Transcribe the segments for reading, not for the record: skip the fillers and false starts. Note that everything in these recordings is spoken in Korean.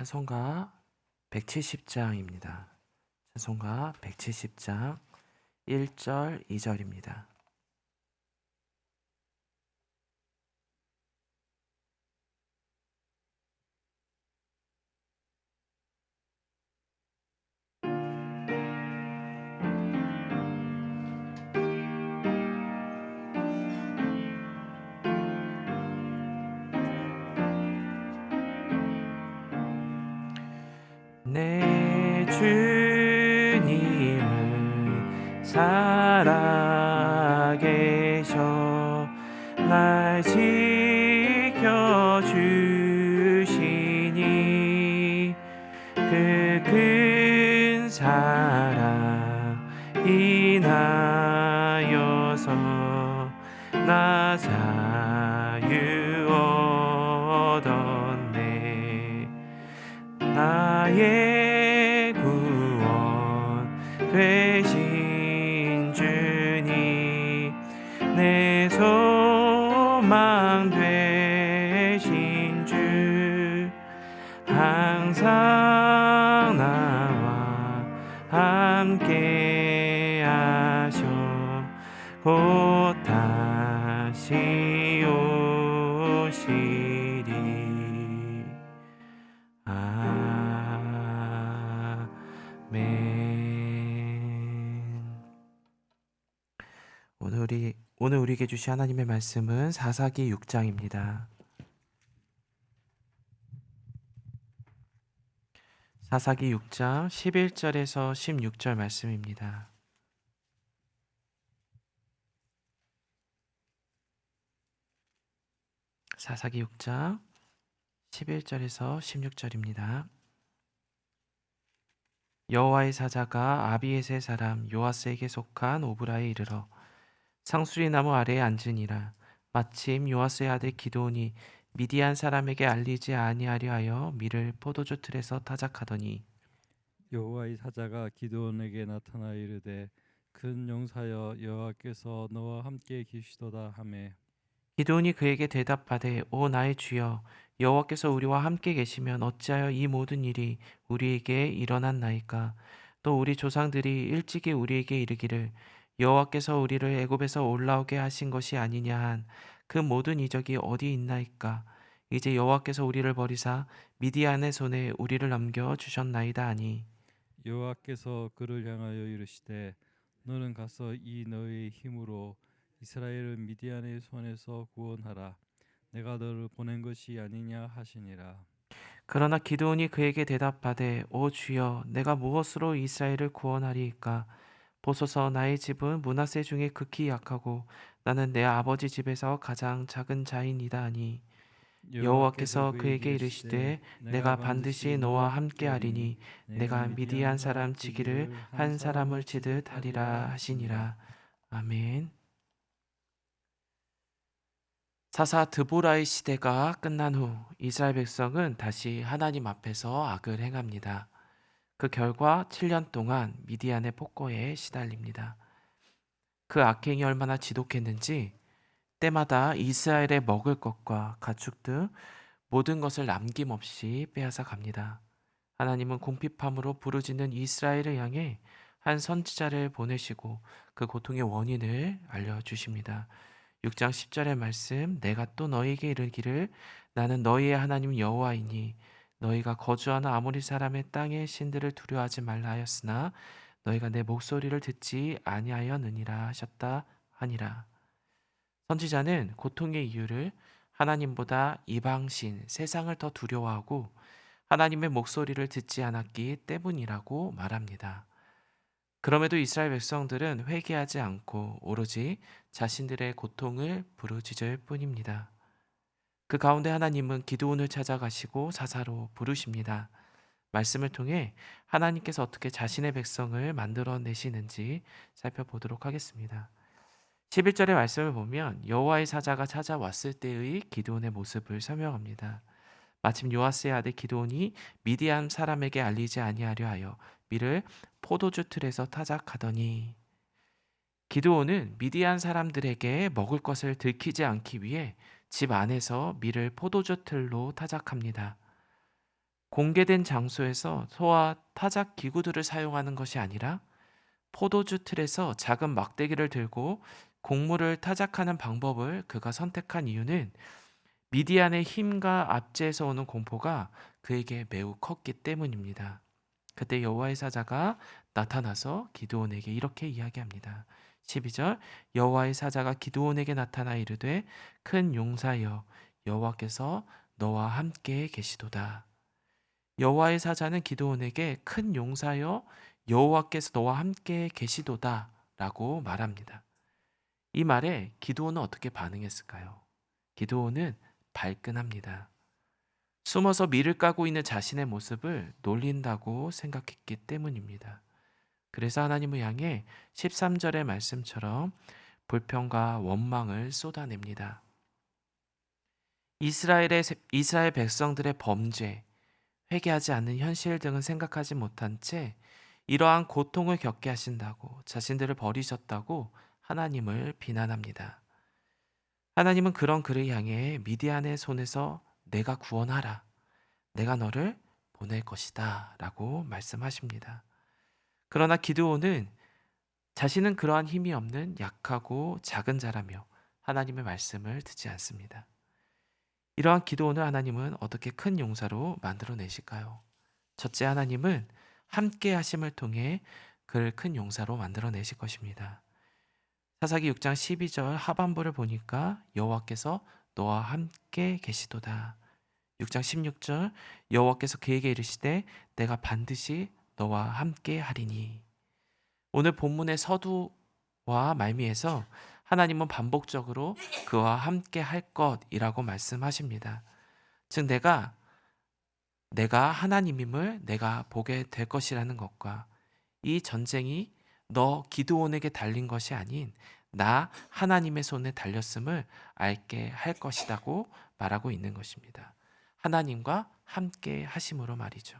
찬송가 170장입니다. 찬송가 170장 1절, 2절입니다. 내 주님은 살아계셔 날 지켜주시니 그 큰 사랑 인하여서 나 자유 얻었네. 나의 구원 되신 주님, 내 소망 되신 주, 항상 나와 함께 하셔 곧 다시 오시리. 오늘 우리에게 주신 하나님의 말씀은 사사기 6장입니다. 사사기 6장 11절에서 16절 말씀입니다. 사사기 6장 11절에서 16절입니다. 여호와의 사자가 아비에셀 사람 요아스에게 속한 오브라에 이르러 상수리 나무 아래에 앉으니라. 마침 요아스의 아들 기드온이 미디안 사람에게 알리지 아니하려 하여 밀을 포도주 틀에서 타작하더니 여호와의 사자가 기드온에게 나타나 이르되 큰 용사여 여호와께서 너와 함께 계시도다 하매 기드온이 그에게 대답하되 오 나의 주여 여호와께서 우리와 함께 계시면 어찌하여 이 모든 일이 우리에게 일어났나이까. 또 우리 조상들이 일찍이 우리에게 이르기를 여호와께서 우리를 애굽에서 올라오게 하신 것이 아니냐 한 그 모든 이적이 어디 있나이까. 이제 여호와께서 우리를 버리사 미디안의 손에 우리를 넘겨 주셨나이다 하니 여호와께서 그를 향하여 이르시되 너는 가서 이 너의 힘으로 이스라엘을 미디안의 손에서 구원하라. 내가 너를 보낸 것이 아니냐 하시니라. 그러나 기드온이 그에게 대답하되 오 주여 내가 무엇으로 이스라엘을 구원하리이까. 보소서 나의 집은 므낫세 중에 극히 약하고 나는 내 아버지 집에서 가장 작은 자이니이다 하니 여호와께서 그에게 이르시되 내가 반드시 너와 함께하리니 내가 미디안 사람 치기를 한 사람을 치듯 하리라 하시니라. 아멘. 사사 드보라의 시대가 끝난 후 이스라엘 백성은 다시 하나님 앞에서 악을 행합니다. 그 결과 7년 동안 미디안의 폭거에 시달립니다. 그 악행이 얼마나 지독했는지 때마다 이스라엘의 먹을 것과 가축 등 모든 것을 남김없이 빼앗아 갑니다. 하나님은 궁핍함으로 부르짖는 이스라엘을 향해 한 선지자를 보내시고 그 고통의 원인을 알려주십니다. 6장 10절의 말씀, 내가 또 너희에게 이르기를 나는 너희의 하나님 여호와이니 너희가 거주하는 아모리 사람의 땅의 신들을 두려워하지 말라 하였으나 너희가 내 목소리를 듣지 아니하였느니라 하셨다 하니라. 선지자는 고통의 이유를 하나님보다 이방신, 세상을 더 두려워하고 하나님의 목소리를 듣지 않았기 때문이라고 말합니다. 그럼에도 이스라엘 백성들은 회개하지 않고 오로지 자신들의 고통을 부르짖을 뿐입니다. 그 가운데 하나님은 기드온을 찾아가시고 사사로 부르십니다. 말씀을 통해 하나님께서 어떻게 자신의 백성을 만들어내시는지 살펴보도록 하겠습니다. 11절의 말씀을 보면 여호와의 사자가 찾아왔을 때의 기드온의 모습을 설명합니다. 마침 요아스의 아들 기드온이 미디안 사람에게 알리지 아니하려 하여 밀을 포도주 틀에서 타작하더니 기드온은 미디안 사람들에게 먹을 것을 들키지 않기 위해 집 안에서 밀을 포도주 틀로 타작합니다. 공개된 장소에서 소와 타작 기구들을 사용하는 것이 아니라 포도주 틀에서 작은 막대기를 들고 곡물을 타작하는 방법을 그가 선택한 이유는 미디안의 힘과 압제에서 오는 공포가 그에게 매우 컸기 때문입니다. 그때 여호와의 사자가 나타나서 기드온에게 이렇게 이야기합니다. 12절 여호와의 사자가 기드온에게 나타나 이르되 큰 용사여 여호와께서 너와 함께 계시도다. 여호와의 사자는 기드온에게 큰 용사여 여호와께서 너와 함께 계시도다라고 말합니다. 이 말에 기드온은 어떻게 반응했을까요? 기드온은 발끈합니다. 숨어서 밀을 까고 있는 자신의 모습을 놀린다고 생각했기 때문입니다. 그래서 하나님을 향해 13절의 말씀처럼 불평과 원망을 쏟아냅니다. 이스라엘 백성들의 범죄, 회개하지 않는 현실 등은 생각하지 못한 채 이러한 고통을 겪게 하신다고 자신들을 버리셨다고 하나님을 비난합니다. 하나님은 그런 그를 향해 미디안의 손에서 내가 구원하라. 내가 너를 보낼 것이다. 라고 말씀하십니다. 그러나 기드온은 자신은 그러한 힘이 없는 약하고 작은 자라며 하나님의 말씀을 듣지 않습니다. 이러한 기드온을 하나님은 어떻게 큰 용사로 만들어내실까요? 첫째, 하나님은 함께 하심을 통해 그를 큰 용사로 만들어내실 것입니다. 사사기 6장 12절 하반부를 보니까 여호와께서 너와 함께 계시도다. 6장 16절 여호와께서 그에게 이르시되 내가 반드시 너와 함께 하리니. 오늘 본문의 서두와 말미에서 하나님은 반복적으로 그와 함께 할 것이라고 말씀하십니다. 즉 내가 하나님임을 내가 보게 될 것이라는 것과 이 전쟁이 너 기드온에게 달린 것이 아닌 나 하나님의 손에 달렸음을 알게 할 것이라고 말하고 있는 것입니다. 하나님과 함께 하심으로 말이죠.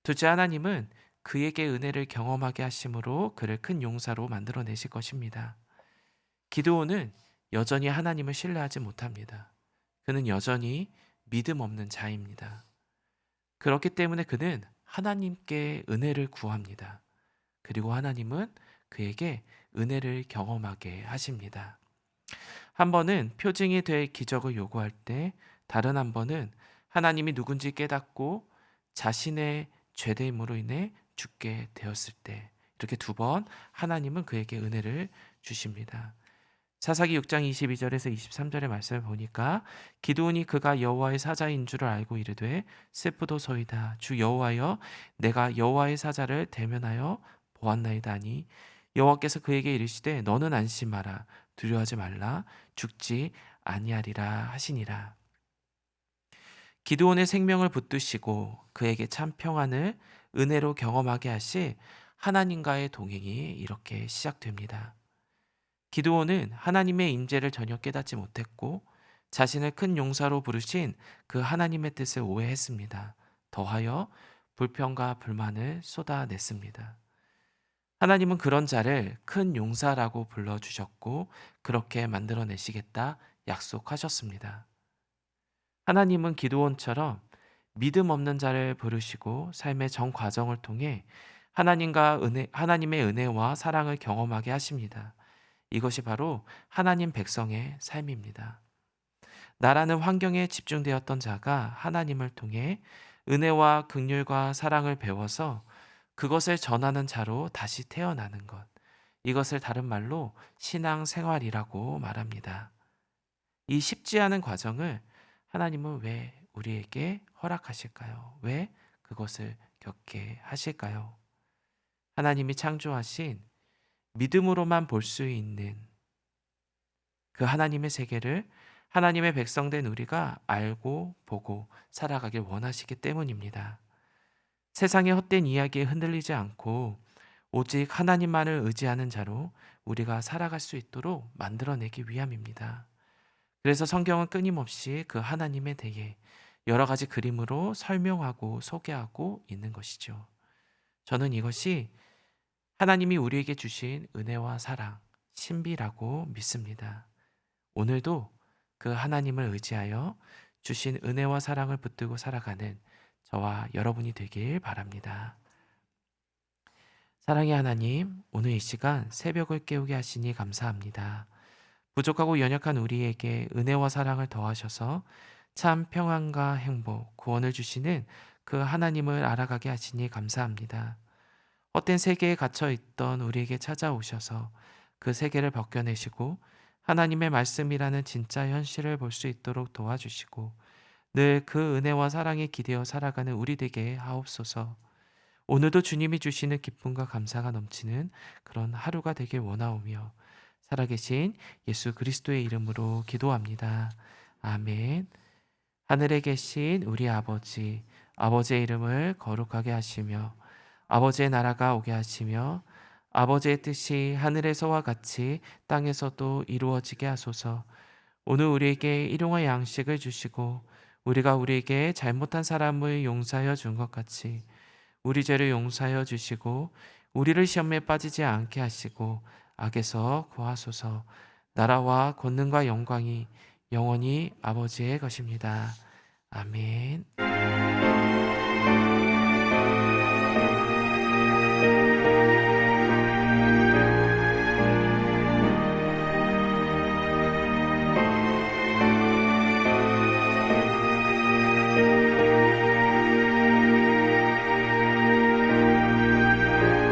둘째, 하나님은 그에게 은혜를 경험하게 하심으로 그를 큰 용사로 만들어내실 것입니다. 기드온은 여전히 하나님을 신뢰하지 못합니다. 그는 여전히 믿음 없는 자입니다. 그렇기 때문에 그는 하나님께 은혜를 구합니다. 그리고 하나님은 그에게 은혜를 경험하게 하십니다. 한 번은 표징이 될 기적을 요구할 때, 다른 한 번은 하나님이 누군지 깨닫고 자신의 죄됨으로 인해 죽게 되었을 때, 이렇게 두 번 하나님은 그에게 은혜를 주십니다. 사사기 6장 22절에서 23절의 말씀을 보니까 기드온이 그가 여호와의 사자인 줄을 알고 이르되 슬프도소이다. 주 여호와여 내가 여호와의 사자를 대면하여 보았나이다 하니 여호와께서 그에게 이르시되 너는 안심하라 두려워하지 말라 죽지 아니하리라 하시니라. 기드온의 생명을 붙드시고 그에게 참 평안을 은혜로 경험하게 하실 하나님과의 동행이 이렇게 시작됩니다. 기드온은 하나님의 임재를 전혀 깨닫지 못했고 자신을 큰 용사로 부르신 그 하나님의 뜻을 오해했습니다. 더하여 불평과 불만을 쏟아냈습니다. 하나님은 그런 자를 큰 용사라고 불러주셨고 그렇게 만들어내시겠다 약속하셨습니다. 하나님은 기드온처럼 믿음 없는 자를 부르시고 삶의 전 과정을 통해 하나님의 은혜와 사랑을 경험하게 하십니다. 이것이 바로 하나님 백성의 삶입니다. 나라는 환경에 집중되었던 자가 하나님을 통해 은혜와 긍휼과 사랑을 배워서 그것을 전하는 자로 다시 태어나는 것. 이것을 다른 말로 신앙생활이라고 말합니다. 이 쉽지 않은 과정을 하나님은 왜 우리에게 허락하실까요? 왜 그것을 겪게 하실까요? 하나님이 창조하신 믿음으로만 볼 수 있는 그 하나님의 세계를 하나님의 백성된 우리가 알고 보고 살아가길 원하시기 때문입니다. 세상의 헛된 이야기에 흔들리지 않고 오직 하나님만을 의지하는 자로 우리가 살아갈 수 있도록 만들어내기 위함입니다. 그래서 성경은 끊임없이 그 하나님에 대해 여러 가지 그림으로 설명하고 소개하고 있는 것이죠. 저는 이것이 하나님이 우리에게 주신 은혜와 사랑, 신비라고 믿습니다. 오늘도 그 하나님을 의지하여 주신 은혜와 사랑을 붙들고 살아가는 저와 여러분이 되길 바랍니다. 사랑의 하나님, 오늘 이 시간 새벽을 깨우게 하시니 감사합니다. 부족하고 연약한 우리에게 은혜와 사랑을 더하셔서 참 평안과 행복, 구원을 주시는 그 하나님을 알아가게 하시니 감사합니다. 헛된 세계에 갇혀 있던 우리에게 찾아오셔서 그 세계를 벗겨내시고 하나님의 말씀이라는 진짜 현실을 볼 수 있도록 도와주시고 늘 그 은혜와 사랑에 기대어 살아가는 우리 되게 하옵소서. 오늘도 주님이 주시는 기쁨과 감사가 넘치는 그런 하루가 되길 원하오며 살아계신 예수 그리스도의 이름으로 기도합니다. 아멘. 하늘에 계신 우리 아버지, 아버지의 이름을 거룩하게 하시며 아버지의 나라가 오게 하시며 아버지의 뜻이 하늘에서와 같이 땅에서도 이루어지게 하소서. 오늘 우리에게 일용할 양식을 주시고 우리가 우리에게 잘못한 사람을 용서하여 준 것 같이 우리 죄를 용서하여 주시고 우리를 시험에 빠지지 않게 하시고 악에서 구하소서. 나라와 권능과 영광이 영원히 아버지의 것입니다. 아멘.